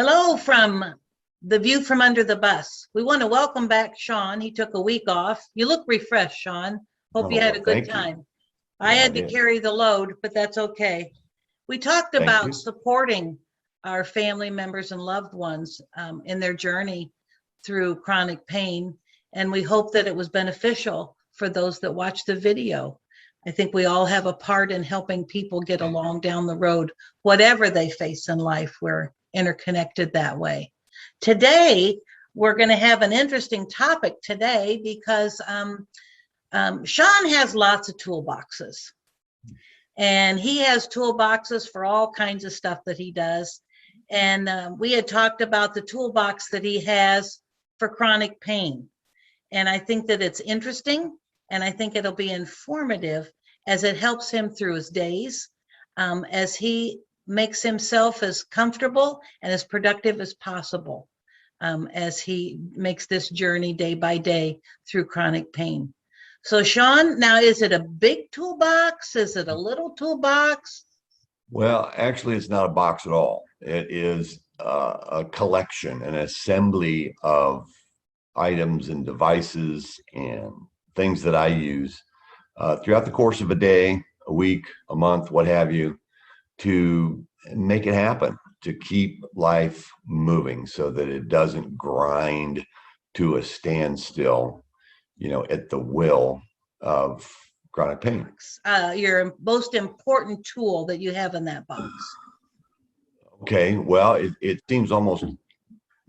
Hello from the view from under the bus. We want to welcome back Sean. He took a week off. You look refreshed, Sean. Hope you had a good time. I had to carry the load, but that's okay. We talked about supporting our family members and loved ones in their journey through chronic pain, and we hope that it was beneficial for those that watch the video. I think we all have a part in helping people get along down the road, whatever they face in life. We're interconnected that way. Today, we're going to have an interesting topic today because Sean has lots of toolboxes, and he has toolboxes for all kinds of stuff that he does. And we had talked about the toolbox that he has for chronic pain. And I think that it's interesting, and I think it'll be informative as it helps him through his days, as he makes himself as comfortable and as productive as possible, as he makes this journey day by day through chronic pain. So Sean, now is it a big toolbox? Is it a little toolbox? Well, actually, it's not a box at all. It is a collection, an assembly of items and devices and things that I use throughout the course of a day, a week, a month, what have you, to make it happen, to keep life moving so that it doesn't grind to a standstill, at the will of chronic pain. Your most important tool that you have in that box. Okay, well, it seems almost,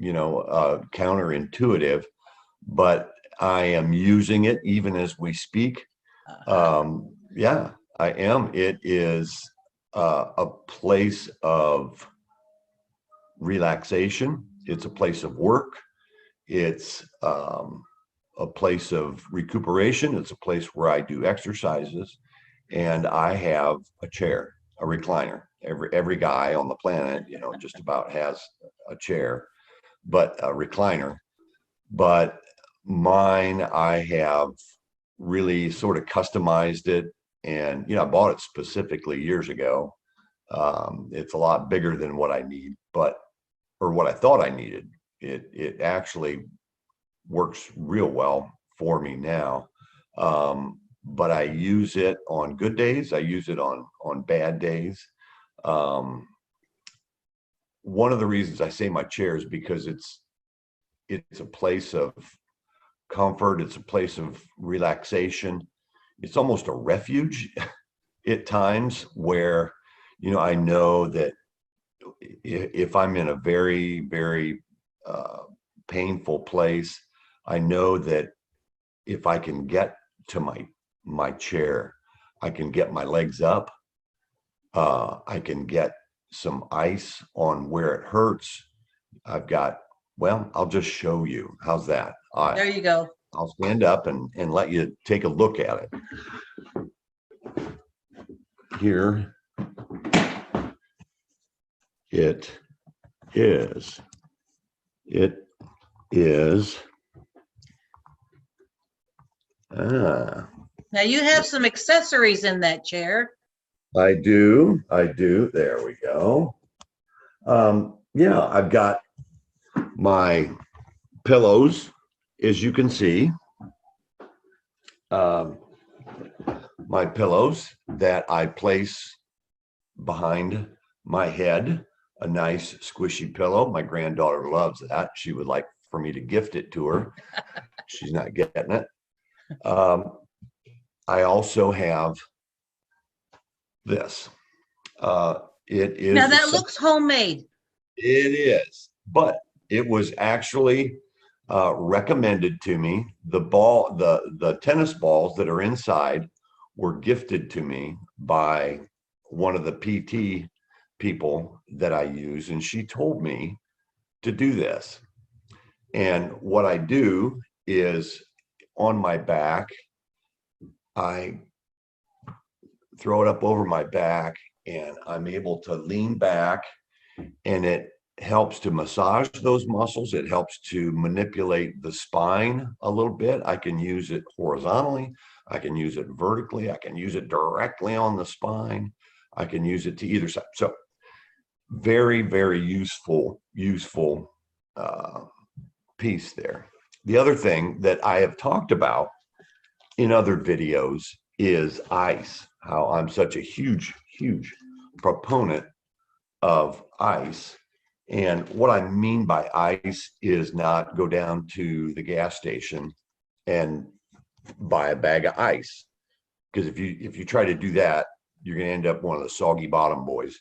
counterintuitive, but I am using it even as we speak. Yeah, I am. It is a place of relaxation. It's a place of work. It's a place of recuperation. It's a place where I do exercises, and I have a chair, a recliner. Every guy on the planet, just about has a chair, but a recliner. But mine, I have really sort of customized it, and I bought it specifically years ago. It's a lot bigger than what I need, or what I thought I needed. It actually works real well for me now. But I use it on good days. I use it on bad days. One of the reasons I say my chair is because it's a place of comfort. It's a place of relaxation. It's almost a refuge at times where, I know that if I'm in a very, very painful place, I know that if I can get to my chair, I can get my legs up. I can get some ice on where it hurts. I'll just show you. How's that? There you go. I'll stand up and let you take a look at it. Here it is. It is. Now you have some accessories in that chair. I do. There we go. Yeah, I've got my pillows, as you can see. My pillows that I place behind my head, a nice squishy pillow. My granddaughter loves that. She would like for me to gift it to her. She's not getting it. I also have this. It is. Now that looks homemade. It is, but it was actually recommended to me. The tennis balls that are inside were gifted to me by one of the PT people that I use, and she told me to do this. And what I do is on my back, I throw it up over my back, and I'm able to lean back, and it helps to massage those muscles. It helps to manipulate the spine a little bit. I can use it horizontally. I can use it vertically. I can use it directly on the spine. I can use it to either side. So very, very useful piece there. The other thing that I have talked about in other videos is ice, how I'm such a huge proponent of ice. And what I mean by ice is not go down to the gas station and buy a bag of ice. Because if you try to do that, you're going to end up one of the soggy bottom boys.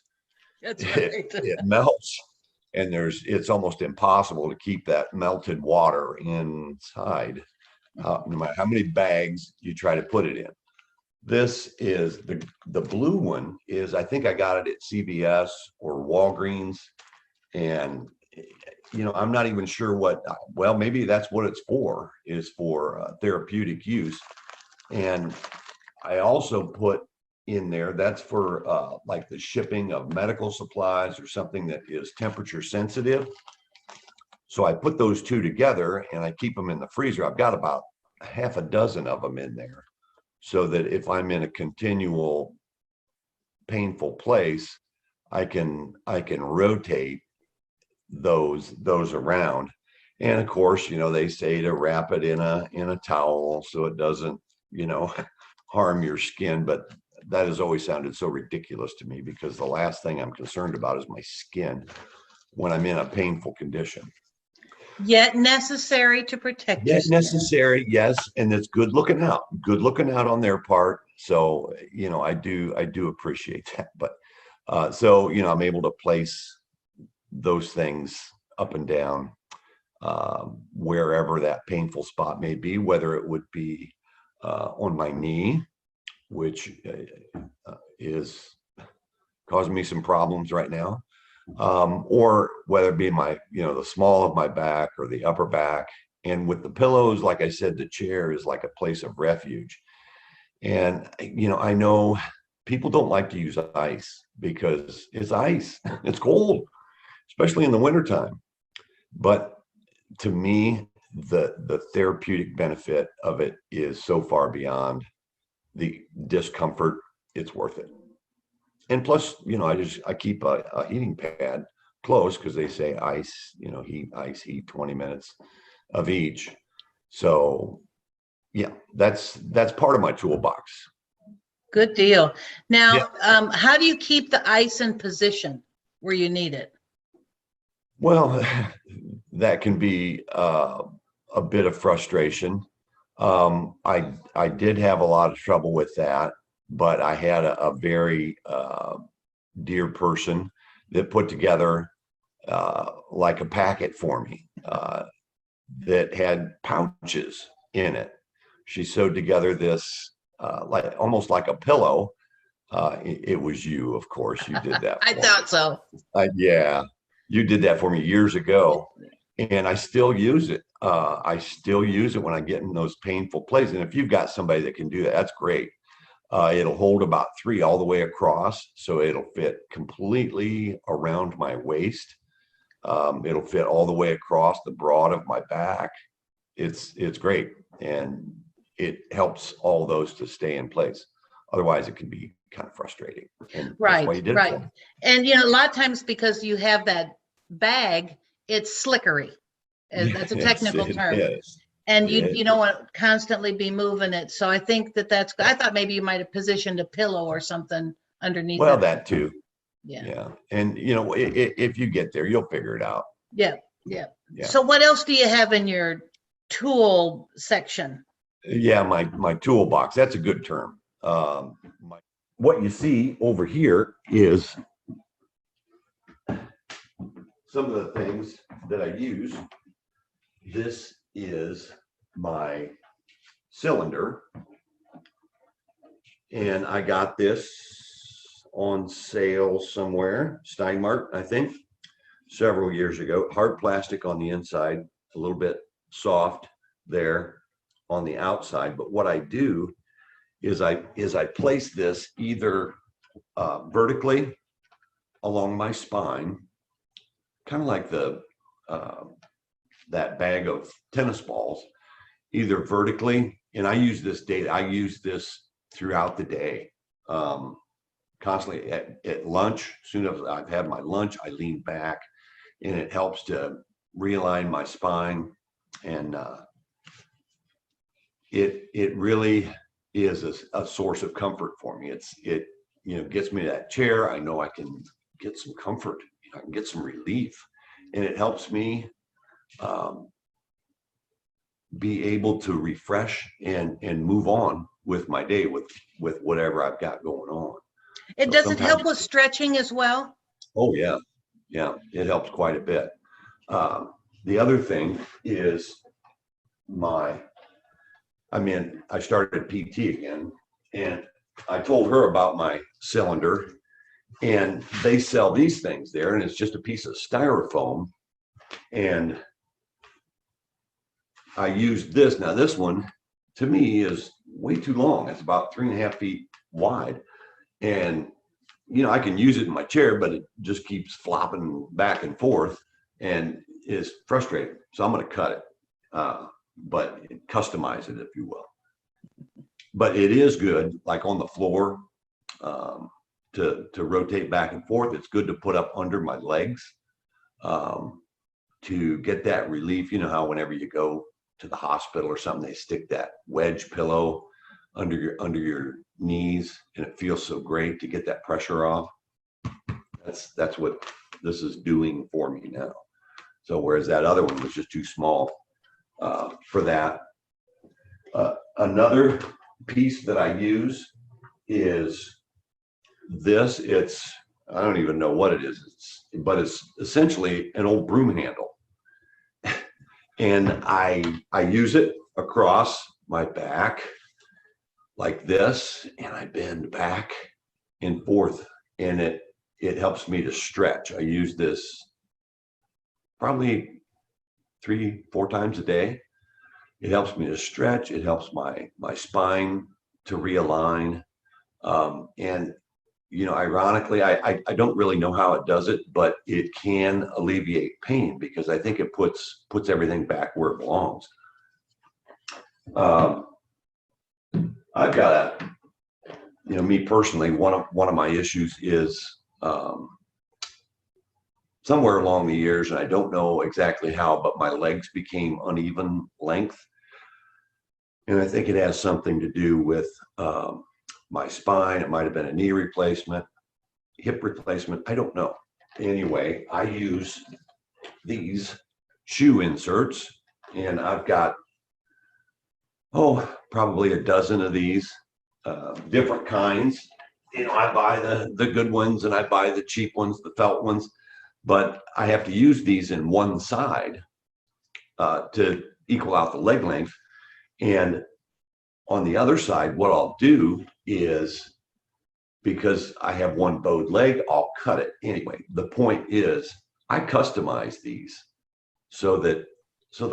That's right. It melts, and it's almost impossible to keep that melted water inside, no matter how many bags you try to put it in. This is the blue one is, I think I got it at CVS or Walgreens, and I'm not even sure well, maybe that's what it's for, is for therapeutic use. And I also put in there, that's for like the shipping of medical supplies or something that is temperature sensitive. So I put those two together and I keep them in the freezer. I've got about half a dozen of them in there, so that if I'm in a continual painful place, I can rotate those around. And of course, they say to wrap it in a towel so it doesn't, harm your skin. But that has always sounded so ridiculous to me, because the last thing I'm concerned about is my skin when I'm in a painful condition. Yet necessary to protect Yet yourself. necessary, yes, and it's good looking out on their part. So I do appreciate that. But so I'm able to place those things up and down wherever that painful spot may be, whether it would be on my knee, which is causing me some problems right now, or whether it be my, the small of my back or the upper back. And with the pillows, like I said, the chair is like a place of refuge. And, I know people don't like to use ice because it's ice, it's cold, especially in the wintertime. But to me, the therapeutic benefit of it is so far beyond the discomfort. It's worth it. And plus, I keep a heating pad close, because they say ice, heat 20 minutes of each. So yeah, that's part of my toolbox. Good deal. Now, Yeah. How do you keep the ice in position where you need it? Well, that can be a bit of frustration. I did have a lot of trouble with that, but I had a very dear person that put together like a packet for me that had pouches in it. She sewed together this like almost like a pillow. It was you, of course, you did that. I thought so. Yeah, you did that for me years ago, and I still use it. I still use it when I get in those painful places. And if you've got somebody that can do that, that's great. It'll hold about 3 all the way across, so it'll fit completely around my waist. It'll fit all the way across the broad of my back. It's great, and it helps all those to stay in place. Otherwise, it can be kind of frustrating. And that's why you did it for me. And a lot of times, because you have that bag, it's slickery. That's a technical term. Is. And you don't want to constantly be moving it. So I think that's, I thought maybe you might have positioned a pillow or something underneath. Well, that too. Yeah. And if you get there, you'll figure it out. Yeah. So what else do you have in your tool section? Yeah, my toolbox. That's a good term. What you see over here is some of the things that I use. This is my cylinder, and I got this on sale somewhere, Steinmart, I think, several years ago. Hard plastic on the inside, a little bit soft there on the outside. But what I do is I place this either vertically along my spine, kind of like that bag of tennis balls, either vertically, and I use this throughout the day. constantly at lunch. As soon as I've had my lunch, I lean back, and it helps to realign my spine. And it really is a source of comfort for me. It gets me to that chair. I know I can get some comfort. I can get some relief, and it helps me be able to refresh and move on with my day with whatever I've got going on. It doesn't help with stretching as well? Oh yeah, it helps quite a bit. The other thing is I started PT again, and I told her about my cylinder, and they sell these things there, and it's just a piece of styrofoam. And I used this. Now this one to me is way too long. It's about 3.5 feet wide. And I can use it in my chair, but it just keeps flopping back and forth and is frustrating. So I'm going to cut it, but customize it, if you will. But it is good, like on the floor, to rotate back and forth. It's good to put up under my legs to get that relief. You know how whenever you go to the hospital or something, they stick that wedge pillow under your knees, and it feels so great to get that pressure off. That's what this is doing for me now. So whereas that other one was just too small for that. Another piece that I use is this. I don't even know what it is. But it's essentially an old broom handle. And I use it across my back like this, and I bend back and forth, and it helps me to stretch. I use this probably 3-4 times a day. It helps me to stretch. It helps my spine to realign. And ironically, I don't really know how it does it, but it can alleviate pain, because I think it puts everything back where it belongs. I've got me personally, one of my issues is somewhere along the years, and I don't know exactly how, but my legs became uneven length. And I think it has something to do with my spine. It might have been a knee replacement, hip replacement. I don't know. Anyway, I use these shoe inserts, and I've got, probably a dozen of these different kinds. I buy the good ones, and I buy the cheap ones, the felt ones, but I have to use these in one side to equal out the leg length. And on the other side, what I'll do is, because I have one bowed leg, I'll cut it. Anyway, the point is I customize these so that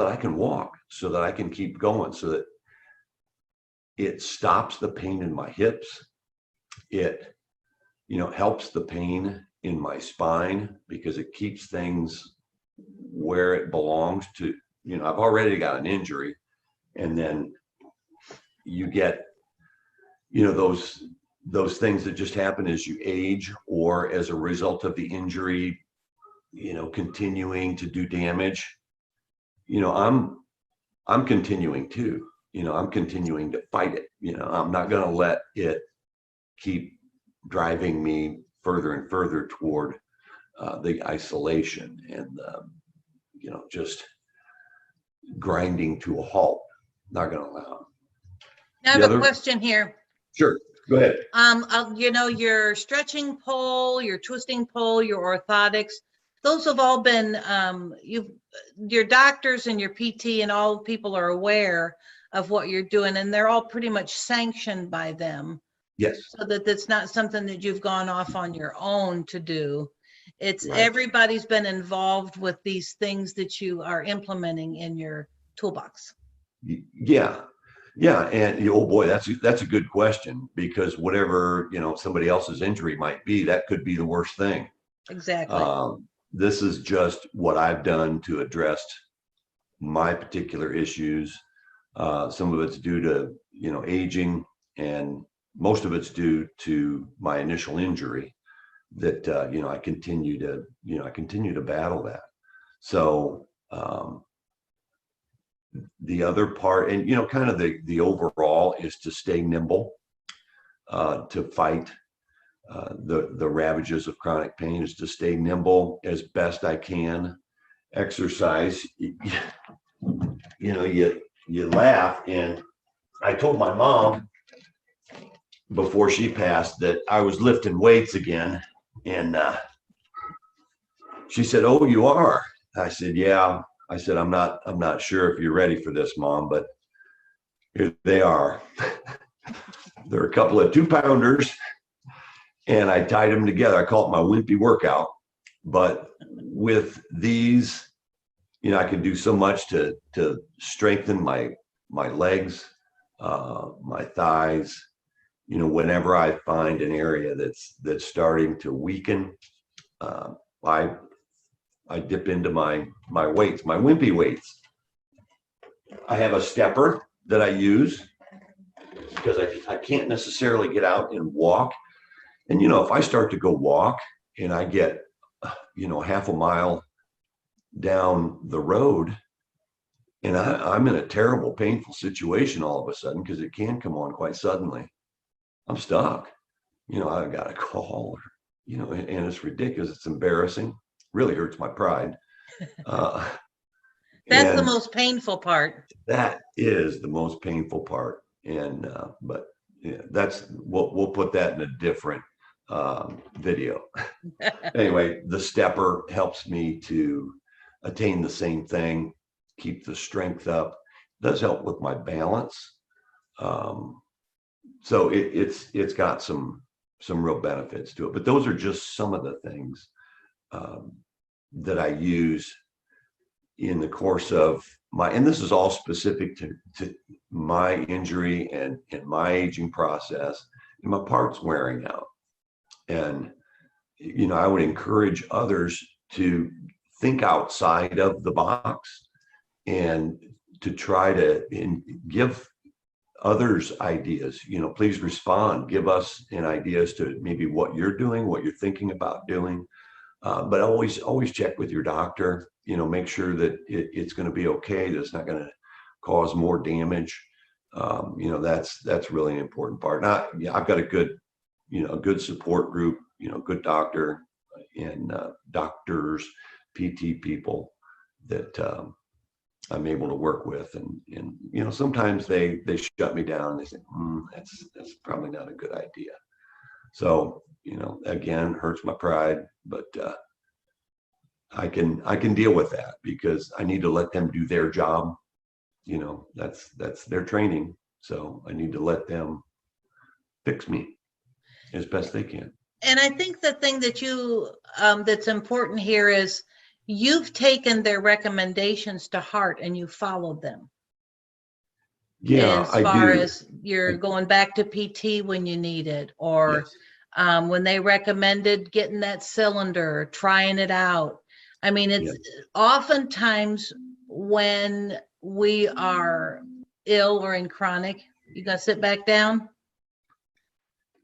I can walk, so that I can keep going, so that it stops the pain in my hips. It, helps the pain in my spine, because it keeps things where it belongs to. I've already got an injury, and then you get, those things that just happen as you age, or as a result of the injury, continuing to do damage. I'm continuing to, I'm continuing to fight it. I'm not going to let it keep driving me further and further toward the isolation and, just grinding to a halt. Not going to allow. I have a question here. Sure, go ahead. Your stretching pole, your twisting pole, your orthotics, those have all been, your doctors and your PT and all people are aware of what you're doing, and they're all pretty much sanctioned by them. Yes. So that it's not something that you've gone off on your own to do. It's right. Everybody's been involved with these things that you are implementing in your toolbox. Yeah. And oh boy, that's a good question, because whatever, somebody else's injury might be, that could be the worst thing. Exactly. This is just what I've done to address my particular issues. Some of it's due to, aging and most of it's due to my initial injury that, I continue to battle that. So, the other part, and, kind of the overall is to stay nimble, to fight the ravages of chronic pain, is to stay nimble as best I can. Exercise, you laugh. And I told my mom before she passed that I was lifting weights again. And she said, "Oh, you are?" I said, "Yeah." I said, I'm not sure if you're ready for this, Mom, but here they are. They're a couple of 2-pounders, and I tied them together. I call it my wimpy workout. But with these, I can do so much to strengthen my legs, my thighs. Whenever I find an area that's starting to weaken, I dip into my weights, my wimpy weights. I have a stepper that I use because I can't necessarily get out and walk. And, if I start to go walk and I get, half a mile down the road, and I'm in a terrible, painful situation all of a sudden, because it can come on quite suddenly. I'm stuck. I've got to call, and it's ridiculous. It's embarrassing. Really hurts my pride. That's the most painful part. That is the most painful part. And but yeah, we'll put that in a different video. Anyway, the stepper helps me to attain the same thing, keep the strength up. It does help with my balance. So it's got some real benefits to it. But those are just some of the things that I use in the course of and this is all specific to my injury and my aging process and my parts wearing out. And, I would encourage others to think outside of the box and to try to give others ideas. Please respond, give us an idea as to maybe what you're doing, what you're thinking about doing. But always check with your doctor, make sure that it's going to be okay, that it's not going to cause more damage. That's really an important part. Now, I've got a good support group, good doctor and doctors, PT people that I'm able to work with. And sometimes they shut me down and they say, that's probably not a good idea. So, again, hurts my pride, but I can deal with that because I need to let them do their job. That's their training. So I need to let them fix me as best they can. And I think the thing that that's important here is you've taken their recommendations to heart and you followed them. Yeah, as far as you're going back to PT when you need it, or yes. When they recommended getting that cylinder, trying it out. I mean, it's oftentimes when we are ill or in chronic. You gonna sit back down?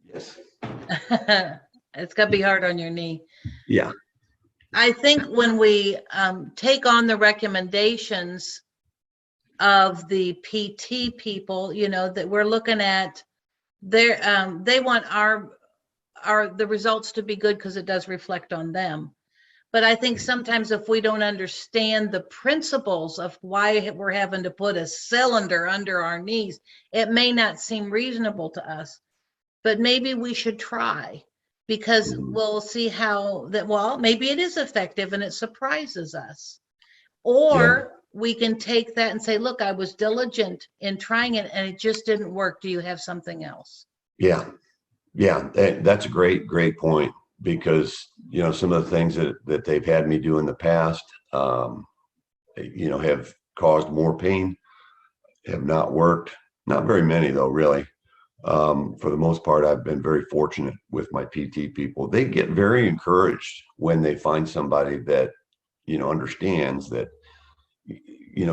Yes. It's gonna be hard on your knee. Yeah. I think when we take on the recommendations of the PT people, that we're looking at, they want the results to be good because it does reflect on them. But I think sometimes if we don't understand the principles of why we're having to put a cylinder under our knees, it may not seem reasonable to us, but maybe we should try, because we'll see how that, maybe it is effective and it surprises us. Or we can take that and say, look, I was diligent in trying it and it just didn't work. Do you have something else? Yeah. That's a great point, because, some of the things that they've had me do in the past, have caused more pain, have not worked. Not very many though, really. For the most part, I've been very fortunate with my PT people. They get very encouraged when they find somebody that, understands that,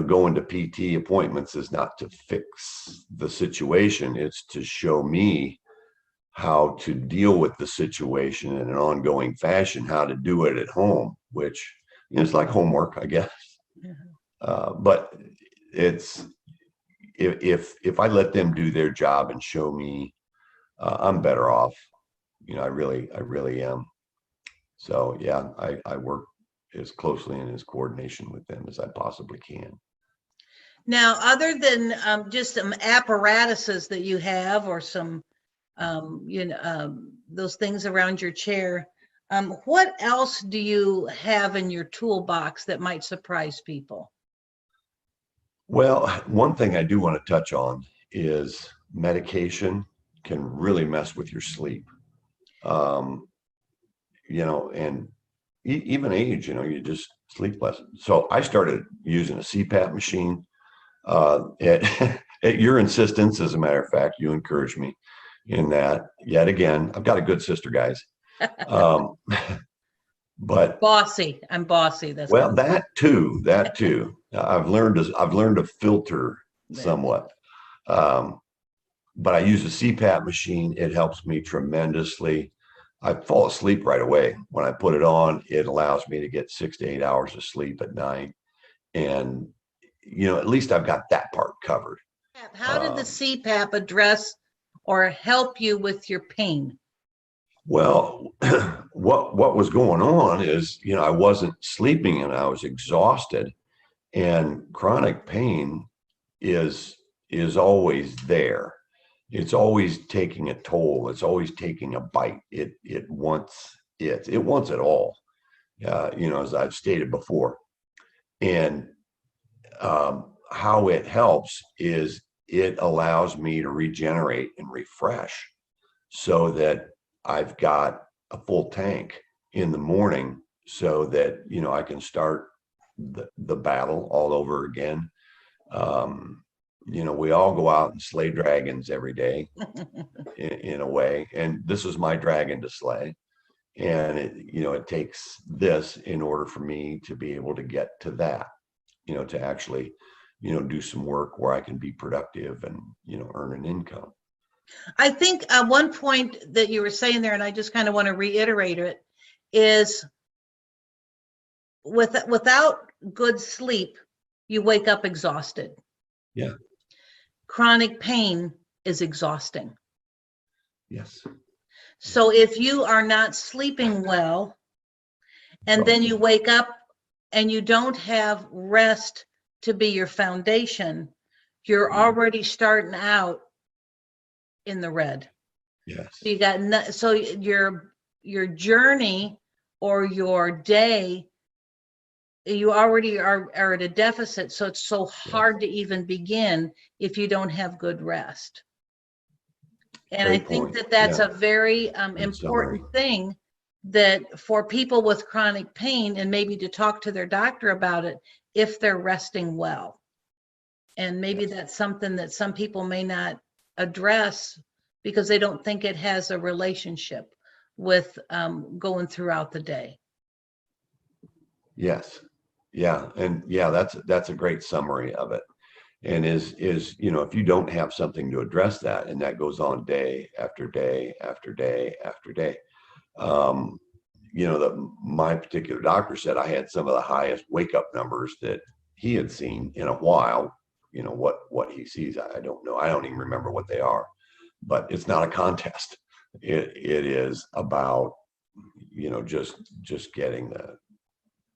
going to PT appointments is not to fix the situation. It's to show me how to deal with the situation in an ongoing fashion, how to do it at home, which, you know, it's like homework, I guess. But it's, if I let them do their job and show me, I'm better off. You know, I really am. So yeah, I work as closely and as coordination with them as I possibly can. Now, other than just some apparatuses that you have, or some, those things around your chair, what else do you have in your toolbox that might surprise people? Well, one thing I do want to touch on is medication can really mess with your sleep. You know, and even age, you know, you just sleep less. So I started using a CPAP machine at, at your insistence. As a matter of fact, you encouraged me in that. Yet again, I've got a good sister, guys. But Bossy. I'm bossy. That's well, that too. I've learned to filter somewhat. But I use a CPAP machine. It helps me tremendously. I fall asleep right away when I put it on. It allows me to get 6 to 8 hours of sleep at night, and you know, at least I've got that part covered. How did the CPAP address or help you with your pain? Well, what was going on is, you know, I wasn't sleeping and I was exhausted, and chronic pain is always there. It's always taking a toll. It's always taking a bite. It wants it all. You know, as I've stated before. And how it helps is it allows me to regenerate and refresh, so that I've got a full tank in the morning, so that, you know, I can start the battle all over again. You know, we all go out and slay dragons every day in a way, and this is my dragon to slay. And it, you know, it takes this in order for me to be able to get to that, you know, to actually, you know, do some work where I can be productive and, you know, earn an income. I think one point that you were saying there, and I just kind of want to reiterate it, is without good sleep, you wake up exhausted. Yeah. Chronic pain is exhausting. Yes. So if you are not sleeping well, and then you wake up and you don't have rest to be your foundation, you're already starting out in the red. Yes. So you got so your journey or your day, you already are at a deficit. So it's so hard to even begin if you don't have good rest. And Great I think point. that that's Yeah. a very important thing, that for people with chronic pain, and maybe to talk to their doctor about it if they're resting well. And maybe that's something that some people may not address because they don't think it has a relationship with going throughout the day. Yes. Yeah. And yeah, that's a great summary of it. And is, you know, if you don't have something to address that, and that goes on day after day after day after day, you know, my particular doctor said I had some of the highest wake up numbers that he had seen in a while. You know, what he sees, I don't know. I don't even remember what they are, but it's not a contest. It is about, you know, just getting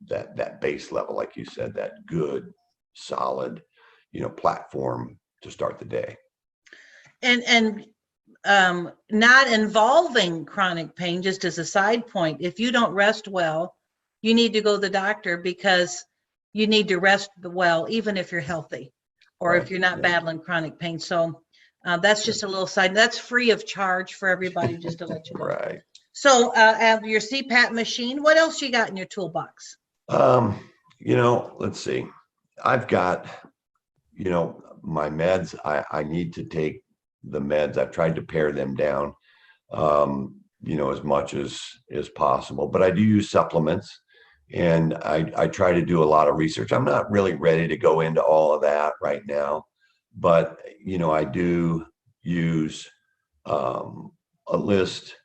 that base level, like you said, that good, solid, you know, platform to start the day. And not involving chronic pain, just as a side point, if you don't rest well, you need to go to the doctor, because you need to rest well, even if you're healthy, or if you're not battling chronic pain. So that's just a little side. That's free of charge for everybody, just to let you know. Right. So your CPAP machine, what else you got in your toolbox? You know, let's see. I've got, you know, my meds. I need to take the meds. I've tried to pare them down, you know, as much as possible, but I do use supplements, and I try to do a lot of research. I'm not really ready to go into all of that right now, but, you know, I do use, a list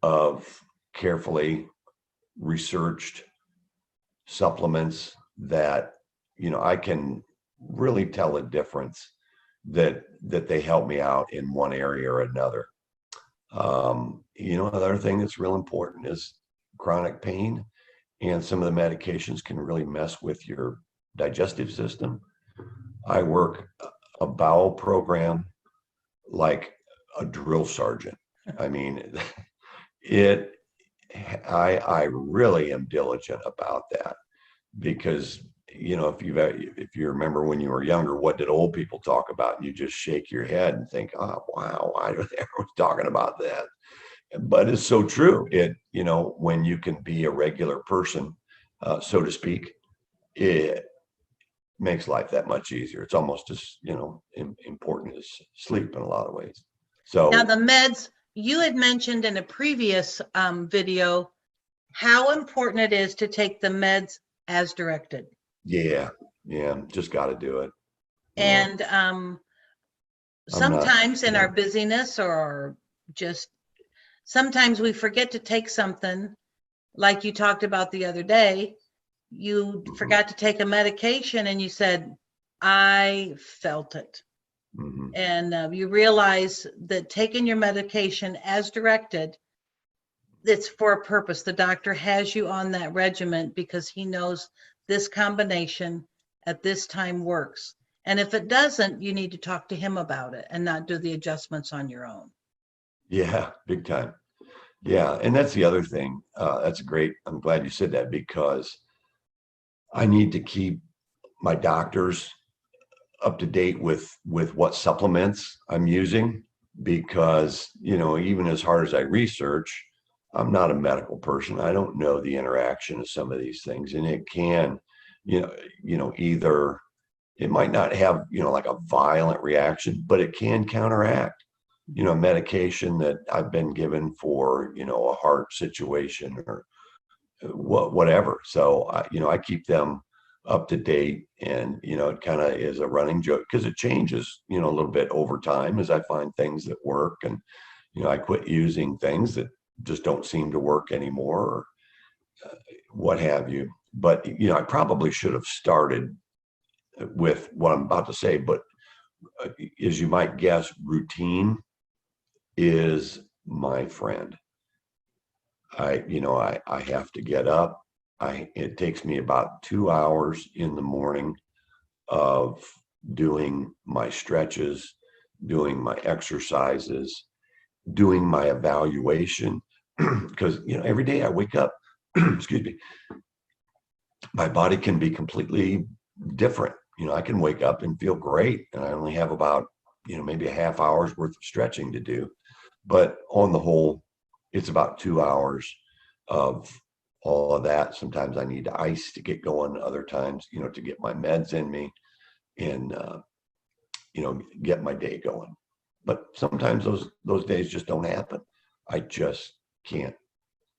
of carefully researched supplements that, I can really tell a difference that they help me out in one area or another. Another thing that's real important is chronic pain, and some of the medications can really mess with your digestive system. I work a bowel program like a drill sergeant. I mean, I really am diligent about that, because if you remember when you were younger, what did old people talk about? And you just shake your head and think, oh wow, why are they talking about that? But it's so true. When you can be a regular person, so to speak, it makes life that much easier. It's almost as important as sleep in a lot of ways. So now the meds, you had mentioned in a previous video how important it is to take the meds as directed. yeah, just got to do it. And sometimes in our busyness, or just sometimes we forget to take something, like you talked about the other day. You forgot to take a medication and you said, I felt it. And you realize that taking your medication as directed, it's for a purpose. The doctor has you on that regimen because he knows this combination at this time works. And if it doesn't, you need to talk to him about it and not do the adjustments on your own. Yeah, big time. Yeah, and that's the other thing. That's great. I'm glad you said that, because I need to keep my doctors up to date with what supplements I'm using, because, even as hard as I research, I'm not a medical person. I don't know the interaction of some of these things, and it can, either it might not have, like a violent reaction, but it can counteract, medication that I've been given for, a heart situation or whatever. So I keep them up to date, and it kind of is a running joke, because it changes a little bit over time as I find things that work, and I quit using things that just don't seem to work anymore, or what have you. But I probably should have started with what I'm about to say, but as you might guess, routine is my friend. I have to get up. It takes me about 2 hours in the morning of doing my stretches, doing my exercises, doing my evaluation, because every day I wake up, excuse me, my body can be completely different. I can wake up and feel great, and I only have about maybe a half hour's worth of stretching to do, but on the whole, it's about 2 hours of all of that. Sometimes I need ice to get going, other times to get my meds in me, and get my day going. But sometimes those days just don't happen. I just can't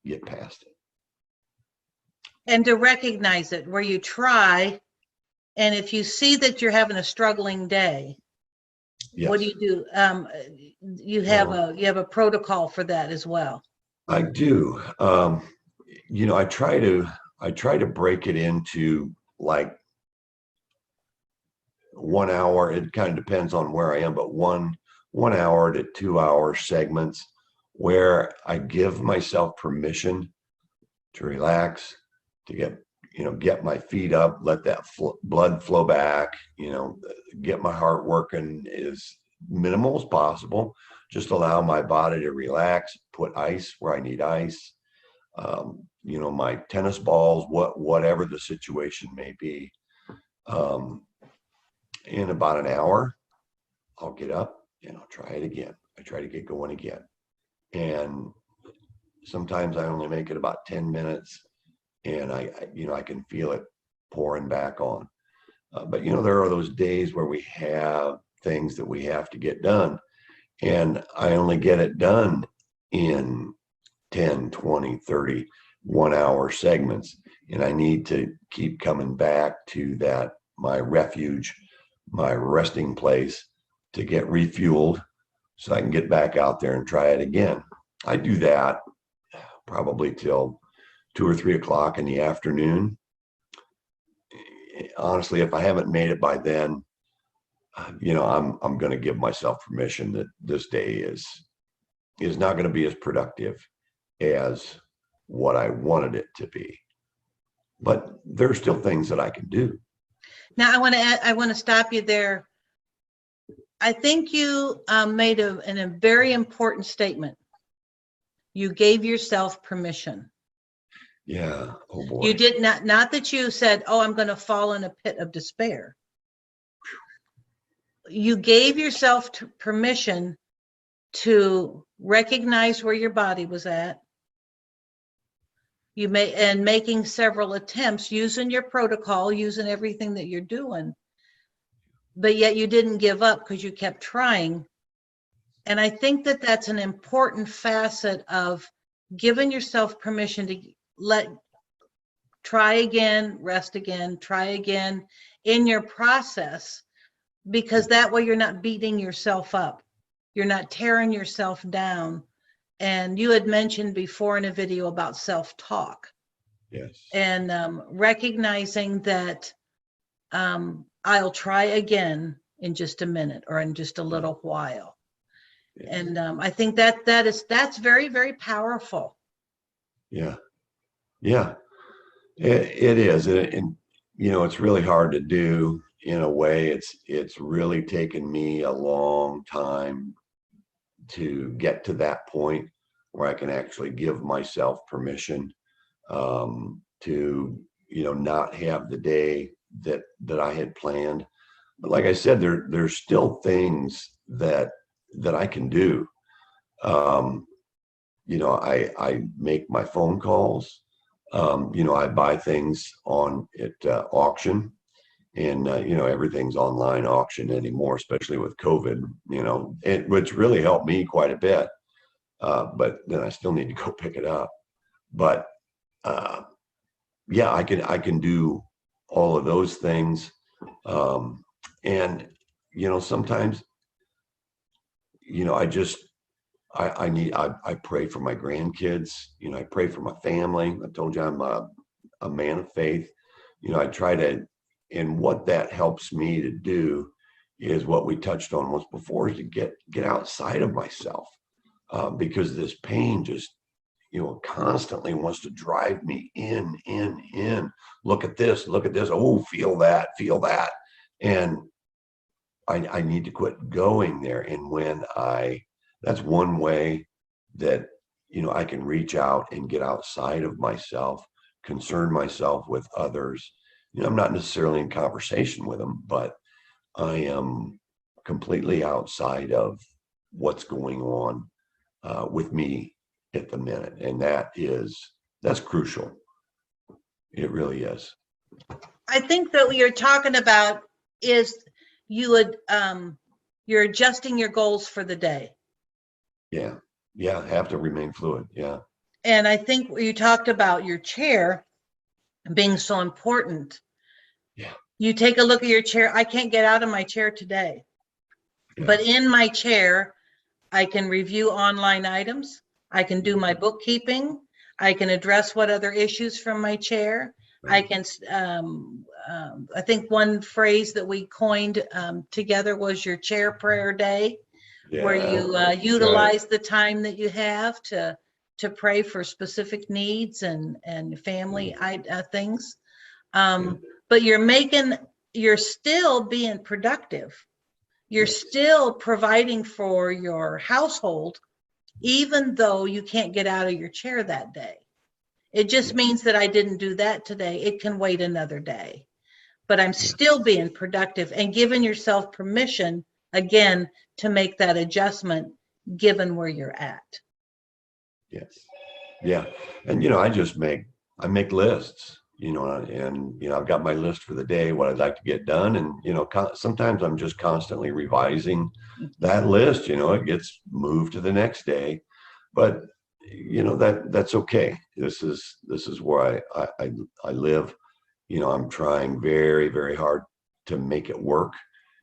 get past it. And to recognize it, where you try, and if you see that you're having a struggling day, yes. What do you do? You have a protocol for that as well. I do. I try to break it into like 1 hour. It kind of depends on where I am, but 1 hour to 2 hour segments where I give myself permission to relax, to get my feet up, let that blood flow back, get my heart working as minimal as possible, just allow my body to relax, put ice where I need ice, my tennis balls, whatever the situation may be. In about an hour, I'll get up and I'll try it again. I try to get going again. And sometimes I only make it about 10 minutes, and I can feel it pouring back on. But there are those days where we have things that we have to get done, and I only get it done in 10, 20, 30 1-hour segments. And I need to keep coming back to that, my refuge, my resting place, to get refueled so I can get back out there and try it again. I do that probably till 2 or 3 o'clock in the afternoon. Honestly, if I haven't made it by then, I'm going to give myself permission that this day is not going to be as productive as what I wanted it to be. But there are still things that I can do. Now, I want to stop you there. I think you made a very important statement. You gave yourself permission. Yeah. Oh boy. You did not that you said, oh, I'm going to fall in a pit of despair. You gave yourself permission to recognize where your body was at. Making several attempts, using your protocol, using everything that you're doing, but yet you didn't give up because you kept trying. And I think that that's an important facet of giving yourself permission to try again, rest again, try again in your process, because that way you're not beating yourself up. You're not tearing yourself down. And you had mentioned before in a video about self-talk. Yes. And recognizing that I'll try again in just a minute or in just a little while. Yes. And I think that's very, very powerful. Yeah. Yeah, it is. And it's really hard to do in a way. It's really taken me a long time to get to that point where I can actually give myself permission to not have the day that I had planned. But like I said, there's still things that I can do. I make my phone calls. I buy things at auction. And, everything's online auction anymore, especially with COVID, which really helped me quite a bit. But then I still need to go pick it up. But yeah, I can do all of those things. And, sometimes, I pray for my grandkids, I pray for my family. I told you I'm a man of faith. I try to. And what that helps me to do is what we touched on once before, is to get outside of myself, because this pain just, constantly wants to drive me in. Look at this. Oh, feel that. And I need to quit going there. And that's one way that, I can reach out and get outside of myself, concern myself with others. I'm not necessarily in conversation with them, but I am completely outside of what's going on with me at the minute. And that's crucial. It really is. I think that what you're talking about is you're adjusting your goals for the day. Yeah. Yeah. Have to remain fluid. Yeah. And I think you talked about your chair being so important. Yeah. You take a look at your chair. I can't get out of my chair today, but in my chair, I can review online items. I can do my bookkeeping. I can address what other issues from my chair. Right. I can, I think one phrase that we coined together was your chair prayer day, where you utilize the time that you have to pray for specific needs and family things. But you're still being productive. You're still providing for your household, even though you can't get out of your chair that day. It just means that I didn't do that today. It can wait another day, but I'm still being productive and giving yourself permission again to make that adjustment given where you're at. Yes. Yeah. And, I make lists, and, I've got my list for the day, what I'd like to get done. And, sometimes I'm just constantly revising that list, it gets moved to the next day, but that's okay. This is where I live. I'm trying very, very hard to make it work.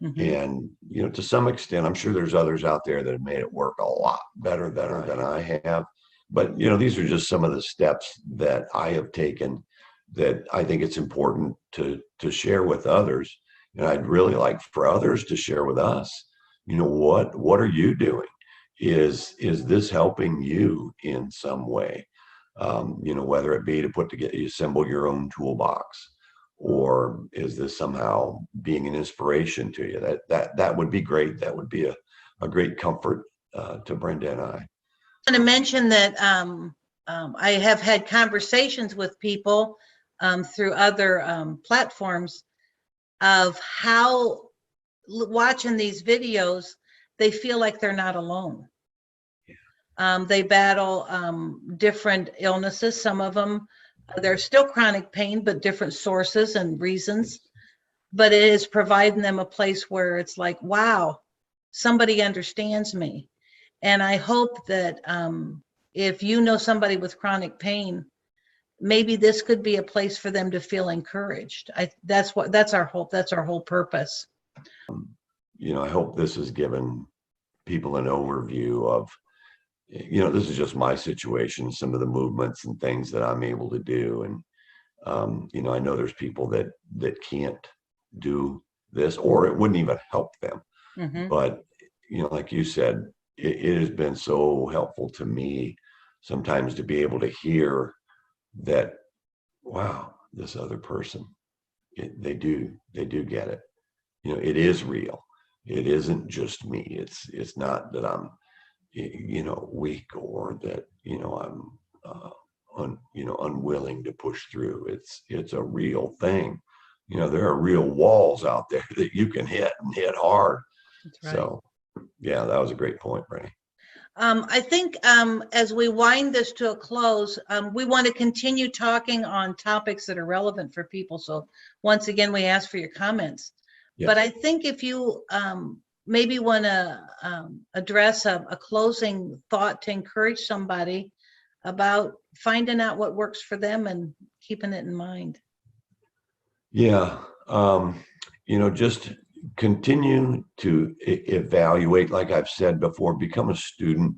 Mhm. And, to some extent, I'm sure there's others out there that have made it work a lot better than I have. But, these are just some of the steps that I have taken that I think it's important to share with others. And I'd really like for others to share with us, what are you doing? Is this helping you in some way? Whether it be to put together, you assemble your own toolbox, or is this somehow being an inspiration to you? That would be great. That would be a great comfort to Brenda and I. I want to mention that I have had conversations with people through other platforms of how watching these videos, they feel like they're not alone. They battle different illnesses. Some of them, there's still chronic pain, but different sources and reasons. But it is providing them a place where it's like, wow, somebody understands me. And I hope that if you know somebody with chronic pain, maybe this could be a place for them to feel encouraged. That's our hope. That's our whole purpose. I hope this has given people an overview of, this is just my situation, some of the movements and things that I'm able to do. And, I know there's people that can't do this, or it wouldn't even help them. Mm-hmm. But, like you said, it has been so helpful to me sometimes to be able to hear that, wow, this other person, they do get it. It is real. It isn't just me. It's not that I'm, weak, or that, I'm, unwilling to push through. It's a real thing. There are real walls out there that you can hit and hit hard. That's right. So, yeah, that was a great point, Brittany. I think as we wind this to a close, we want to continue talking on topics that are relevant for people. So once again, we ask for your comments. Yes. But I think if you maybe want to address a closing thought to encourage somebody about finding out what works for them and keeping it in mind. Yeah. Just continue to evaluate, like I've said before, become a student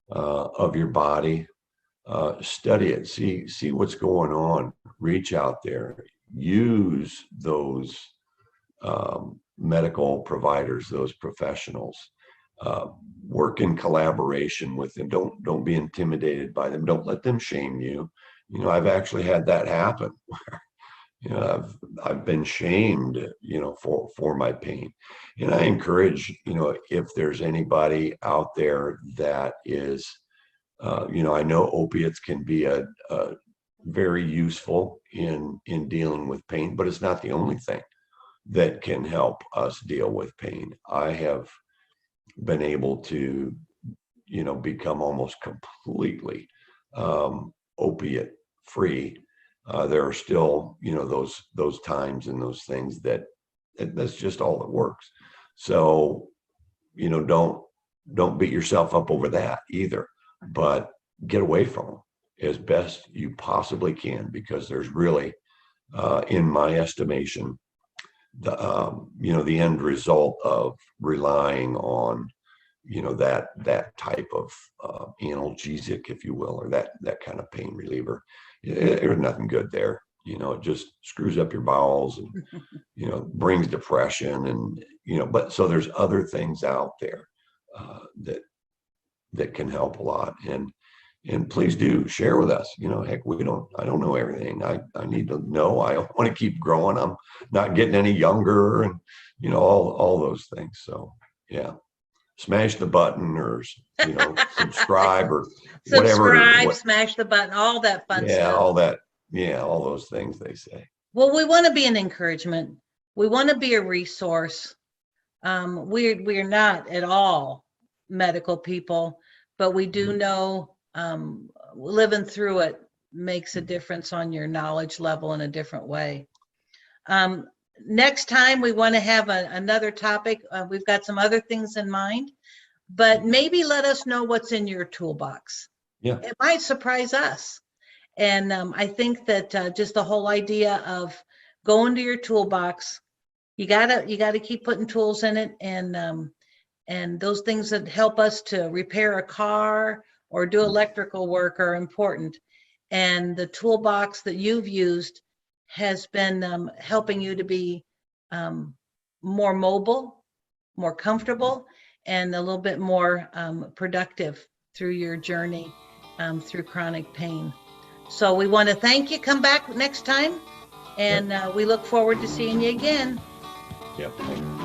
of your body, study it, see what's going on, reach out there, use those medical providers, those professionals, work in collaboration with them. Don't be intimidated by them. Don't let them shame you. I've actually had that happen. I've been shamed, for my pain. And I encourage, if there's anybody out there that is, I know opiates can be a very useful in dealing with pain, but it's not the only thing that can help us deal with pain. I have been able to, become almost completely opiate free. There are still, those times and those things that's just all that works. So, don't beat yourself up over that either, but get away from them as best you possibly can, because there's really, in my estimation, the end result of relying on, that type of analgesic, if you will, or that kind of pain reliever. There's nothing good there. It just screws up your bowels and, brings depression and, but so there's other things out there that can help a lot. And please do share with us. Heck, I don't know everything. I need to know. I want to keep growing. I'm not getting any younger, and all those things. So yeah, smash the button, or subscribe, or whatever. Subscribe, smash the button, all that fun stuff. Yeah, all that. Yeah, all those things they say. Well, we want to be an encouragement. We want to be a resource. We're not at all medical people, but we do know living through it makes a difference on your knowledge level in a different way. Next time we want to have another topic. We've got some other things in mind, but maybe let us know what's in your toolbox. Yeah, it might surprise us. And I think that just the whole idea of going to your toolbox, You gotta keep putting tools in it, and those things that help us to repair a car or do electrical work are important. And the toolbox that you've used has been helping you to be more mobile, more comfortable, and a little bit more productive through your journey through chronic pain. So we want to thank you. Come back next time, and we look forward to seeing you again. Yep.